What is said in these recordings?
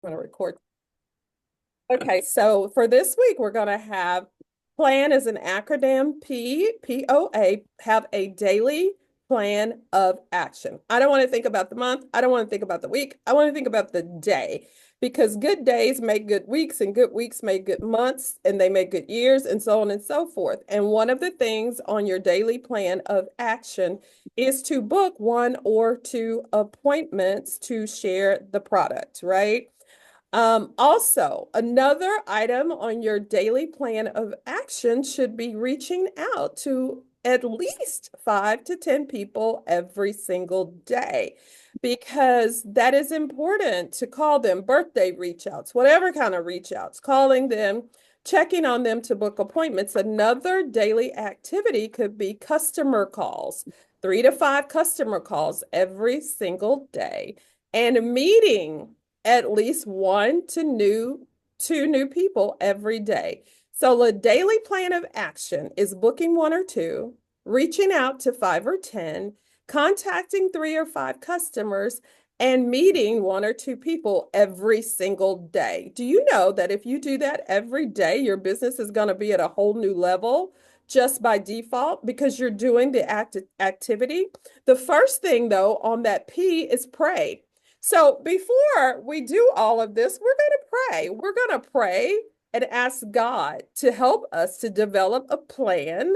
I'm going to record. Okay, so for this week, we're going to have PLAN as an acronym, P-O-A, have a daily plan of action. I don't want to think about the month. I don't want to think about the week. I want to think about the day because good days make good weeks and good weeks make good months and they make good years and so on and so forth. And one of the things on your daily plan of action is to book one or two appointments to share the product, right? Also, another item on your daily plan of action should be reaching out to at least 5 to 10 people every single day because that is important to call them birthday reach outs, whatever kind of reach outs, calling them, checking on them to book appointments. Another daily activity could be customer calls, 3 to 5 customer calls every single day, and meeting at least two new people every day. So the daily plan of action is booking one or two, reaching out to 5 or 10, contacting 3 or 5 customers, and meeting one or two people every single day. Do you know that if you do that every day, your business is going to be at a whole new level just by default because you're doing the activity? The first thing, though, on that P is pray. So before we do all of this, we're going to pray. We're going to pray and ask God to help us to develop a plan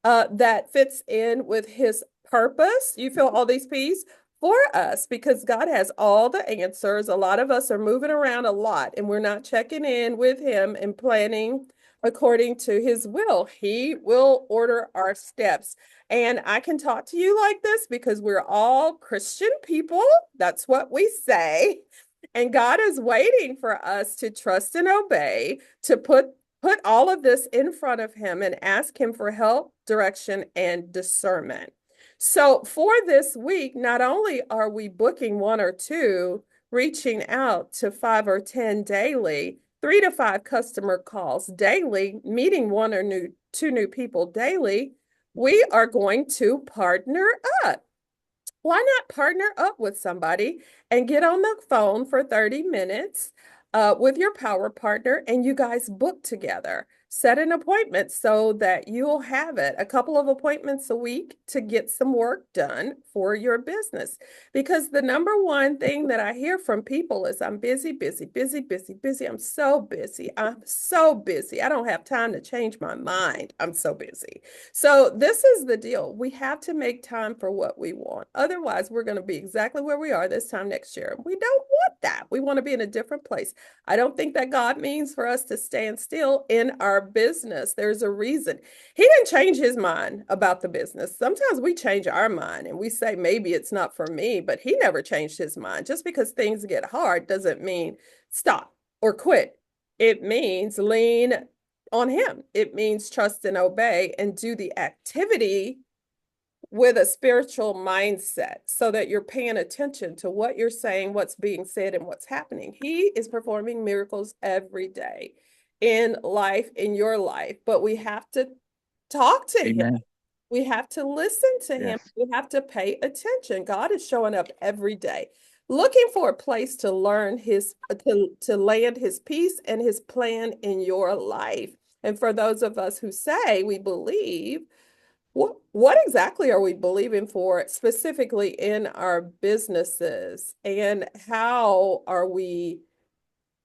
that fits in with His purpose. You feel all these P's for us because God has all the answers. A lot of us are moving around a lot and we're not checking in with Him and planning according to His will. He will order our steps. And I can talk to you like this because we're all Christian people. That's what we say. And God is waiting for us to trust and obey, to put all of this in front of him and ask him for help, direction, and discernment. So for this week, not only are we booking one or two, reaching out to 5 or 10 daily, 3 to 5 customer calls daily, meeting one or two new people daily, we are going to partner up. Why not partner up with somebody and get on the phone for 30 minutes with your power partner and you guys book together? Set an appointment so that you'll have it, a couple of appointments a week to get some work done for your business. Because the number one thing that I hear from people is I'm busy, busy, busy, busy, busy. I'm so busy. I'm so busy. I don't have time to change my mind. I'm so busy. So this is the deal. We have to make time for what we want. Otherwise, we're going to be exactly where we are this time next year. We don't want that. We want to be in a different place. I don't think that God means for us to stand still in our business. There's a reason. He didn't change his mind about the business. Sometimes we change our mind and we say, maybe it's not for me, but he never changed his mind. Just because things get hard doesn't mean stop or quit. It means lean on him. It means trust and obey and do the activity with a spiritual mindset so that you're paying attention to what you're saying, what's being said, and what's happening. He is performing miracles every day in life, in your life, but we have to talk to him. Amen. We have to listen to him. Yes. We have to pay attention. God is showing up every day, looking for a place to learn to land his peace and his plan in your life. And for those of us who say we believe, what exactly are we believing for specifically in our businesses? And how are we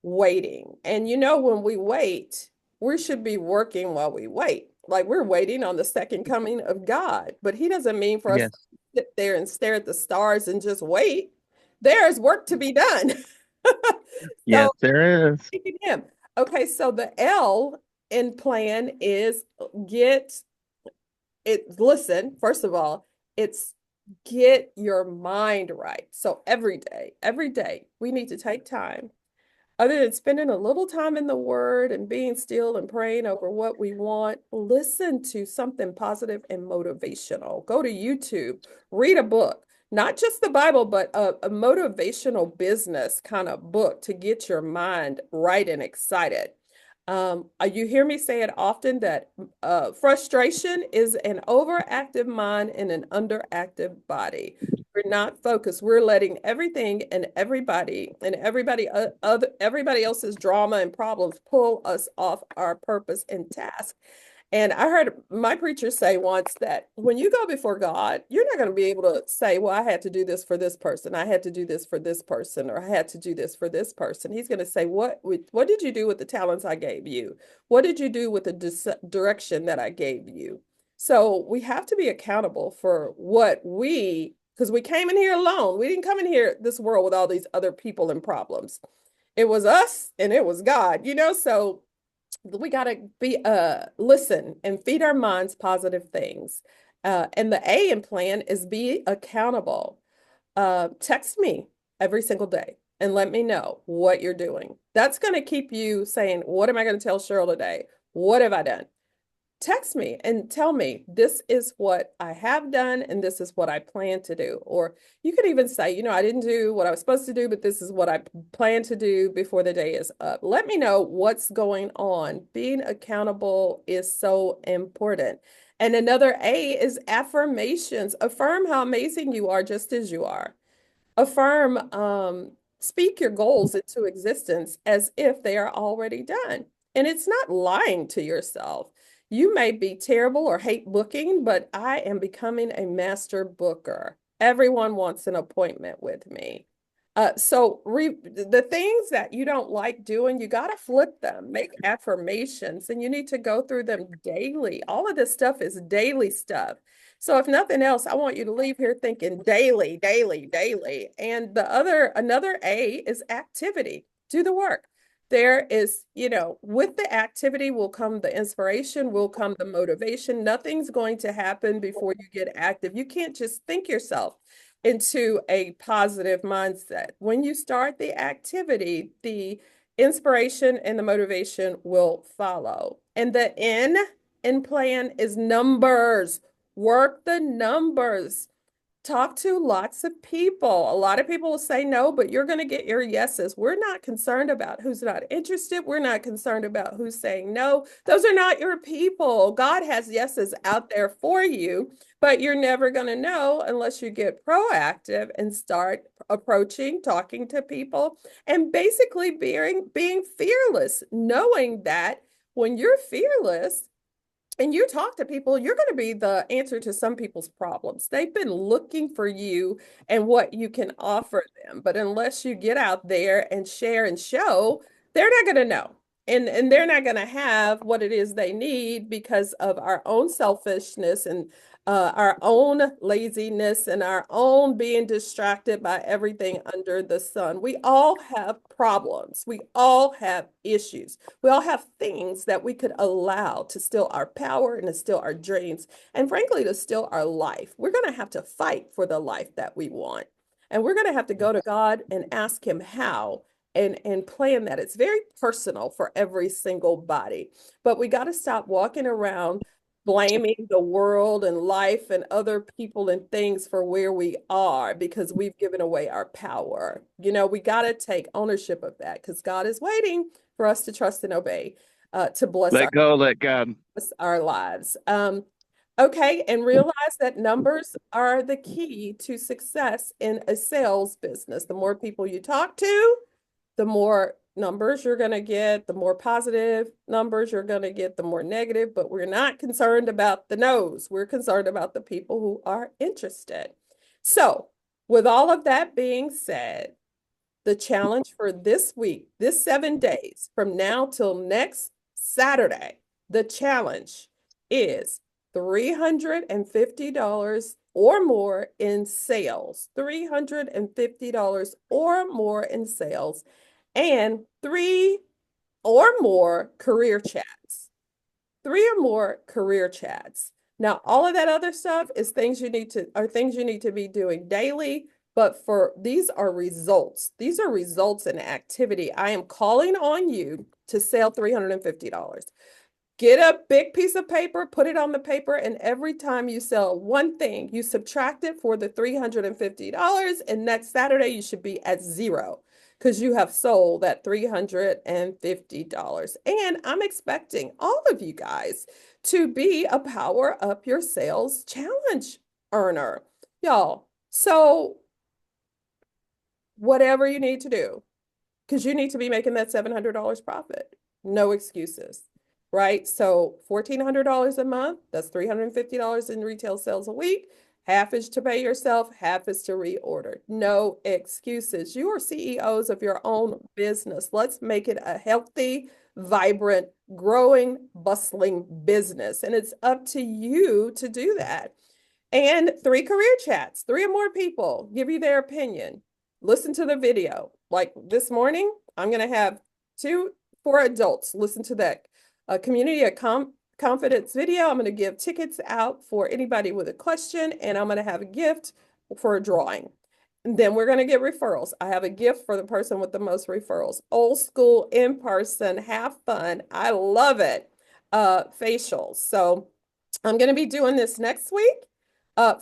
waiting? And when we wait, we should be working while we wait. Like we're waiting on the second coming of God. But he doesn't mean for us to Yes. sit there and stare at the stars and just wait. There's work to be done. Yes, So, there is. thanking him. Okay, so the L in plan is get listen, first of all, it's get your mind right. So every day, we need to take time other than spending a little time in the word and being still and praying over what we want, listen to something positive and motivational. Go to YouTube, read a book, not just the Bible, but a motivational business kind of book to get your mind right and excited. You hear me say it often that frustration is an overactive mind and an underactive body. We're not focused. We're letting everything and everybody else's drama and problems pull us off our purpose and task. And I heard my preacher say once that when you go before God, you're not going to be able to say, well, I had to do this for this person. I had to do this for this person, or I had to do this for this person. He's going to say, what did you do with the talents I gave you? What did you do with the direction that I gave you? So we have to be accountable for because we came in here alone. We didn't come in here, this world, with all these other people and problems. It was us and it was God, so we got to be listen and feed our minds positive things. And the A in plan is be accountable. Text me every single day and let me know what you're doing. That's going to keep you saying, what am I going to tell Cheryl today? What have I done? Text me and tell me this is what I have done and this is what I plan to do. Or you could even say, I didn't do what I was supposed to do, but this is what I plan to do before the day is up. Let me know what's going on. Being accountable is so important. And another A is affirmations. Affirm how amazing you are just as you are. Affirm, speak your goals into existence as if they are already done. And it's not lying to yourself. You may be terrible or hate booking, but I am becoming a master booker. Everyone wants an appointment with me. The things that you don't like doing, you got to flip them, make affirmations, and you need to go through them daily. All of this stuff is daily stuff. So if nothing else, I want you to leave here thinking daily, daily, daily. And another A is activity. Do the work. There is, with the activity will come the inspiration, will come the motivation. Nothing's going to happen before you get active. You can't just think yourself into a positive mindset. When you start the activity, the inspiration and the motivation will follow. And the N in plan is numbers. Work the numbers. Talk to lots of people. A lot of people will say no, but you're going to get your yeses. We're not concerned about who's not interested. We're not concerned about who's saying no. Those are not your people. God has yeses out there for you, but you're never going to know unless you get proactive and start approaching, talking to people, and basically being fearless, knowing that when you're fearless, and you talk to people, you're going to be the answer to some people's problems. They've been looking for you and what you can offer them. But unless you get out there and share and show, they're not going to know. And they're not going to have what it is they need because of our own selfishness and our own laziness and our own being distracted by everything under the sun. We all have problems. We all have issues. We all have things that we could allow to steal our power and to steal our dreams, and frankly, to steal our life. We're going to have to fight for the life that we want. And we're going to have to go to God and ask Him how and plan that. It's very personal for every single body. But we got to stop walking around blaming the world and life and other people and things for where we are because we've given away our power. We got to take ownership of that because God is waiting for us to trust and obey, to Let go, let God. bless our lives. Okay, and realize that numbers are the key to success in a sales business. The more people you talk to, the more numbers you're going to get, the more positive numbers you're going to get, the more negative, but we're not concerned about the no's. We're concerned about the people who are interested. So, with all of that being said, the challenge for this week, this 7 days from now till next Saturday, the challenge is $350 or more in sales, $350 or more in sales, and three or more career chats. Three or more career chats. Now, all of that other stuff is things you need to be doing daily, but these are results. These are results in activity. I am calling on you to sell $350. Get a big piece of paper, put it on the paper, and every time you sell one thing, you subtract it for the $350, and next Saturday you should be at zero because you have sold that $350. And I'm expecting all of you guys to be a Power Up Your Sales Challenge earner. Y'all, So whatever you need to do, because you need to be making that $700 profit. No excuses, right? So $1,400 a month, that's $350 in retail sales a week. Half is to pay yourself, half is to reorder. No excuses. You are CEOs of your own business. Let's make it a healthy, vibrant, growing, bustling business. And it's up to you to do that. And 3 career chats, 3 or more people give you their opinion. Listen to the video. Like this morning, I'm going to have 2 for adults listen to that community of confidence video. I'm going to give tickets out for anybody with a question, and I'm going to have a gift for a drawing. And then we're going to get referrals. I have a gift for the person with the most referrals. Old school, in person, have fun. I love it. Facials. So I'm going to be doing this next week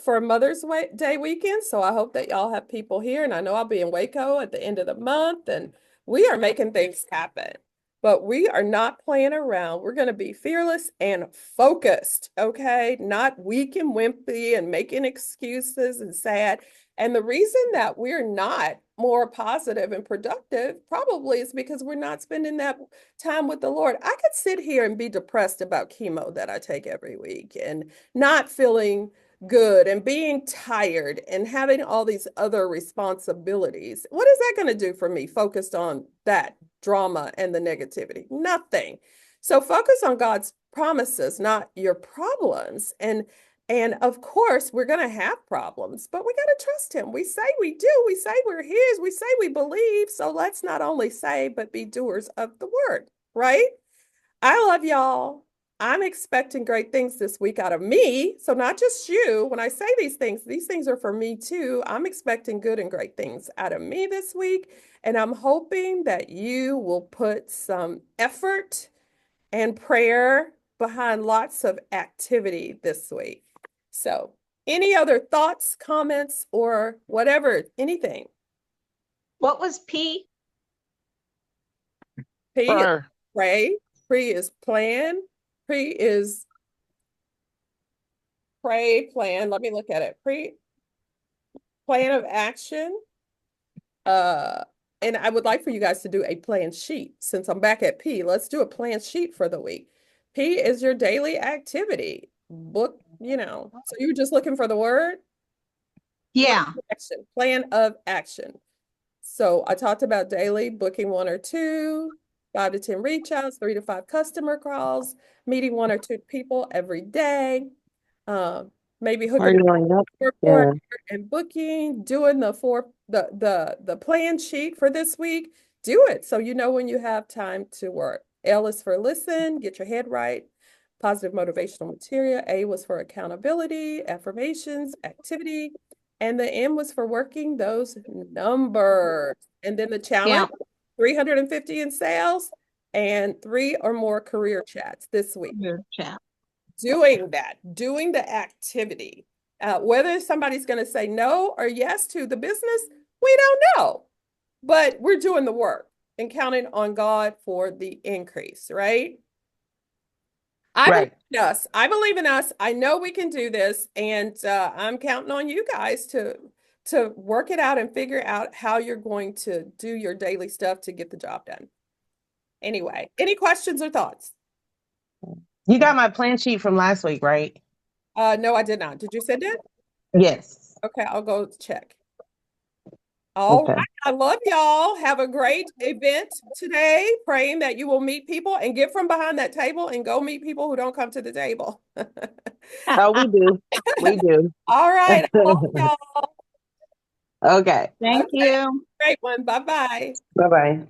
for Mother's Day weekend. So I hope that y'all have people here. And I know I'll be in Waco at the end of the month, and we are making things happen. But we are not playing around. We're going to be fearless and focused, okay? Not weak and wimpy and making excuses and sad. And the reason that we're not more positive and productive probably is because we're not spending that time with the Lord. I could sit here and be depressed about chemo that I take every week and not feeling good and being tired and having all these other responsibilities. What is that going to do for me focused on that drama and the negativity? Nothing. So focus on God's promises, not your problems. And of course, we're going to have problems, but we got to trust him. We say we do. We say we're his. We say we believe. So let's not only say, but be doers of the word, right? I love y'all. I'm expecting great things this week out of me. So not just you. When I say these things are for me too. I'm expecting good and great things out of me this week. And I'm hoping that you will put some effort and prayer behind lots of activity this week. So any other thoughts, comments, or whatever, anything? What was P? P is pray. Pre is plan. Pre is pray, plan. Let me look at it. Plan of action. Uh, and I would like for you guys to do a plan sheet. Since I'm back at P, let's do a plan sheet for the week. P is your daily activity. Book, So you were just looking for the word? Yeah. Plan of action. So I talked about daily booking 1 or 2, 5 to 10 reach outs, 3 to 5 customer calls, meeting 1 or 2 people every day. Maybe hooking report and booking, doing the plan sheet for this week. Do it so you know when you have time to work. L is for listen, get your head right. Positive motivational material. A was for accountability, affirmations, activity. And the M was for working those numbers. And then the challenge, 350 in sales and 3 or more career chats this week. Doing the activity. Whether somebody's going to say no or yes to the business, we don't know. But we're doing the work and counting on God for the increase, right? I believe in us. I believe in us. I know we can do this, and I'm counting on you guys to work it out and figure out how you're going to do your daily stuff to get the job done. Anyway, any questions or thoughts? You got my plan sheet from last week, right? No, I did not. Did you send it? Yes. Okay, I'll go check. All right. I love y'all. Have a great event today. Praying that you will meet people and get from behind that table and go meet people who don't come to the table. Oh, we do. We do. All right. I love y'all. Okay. Thank you. Great one. Bye-bye. Bye-bye.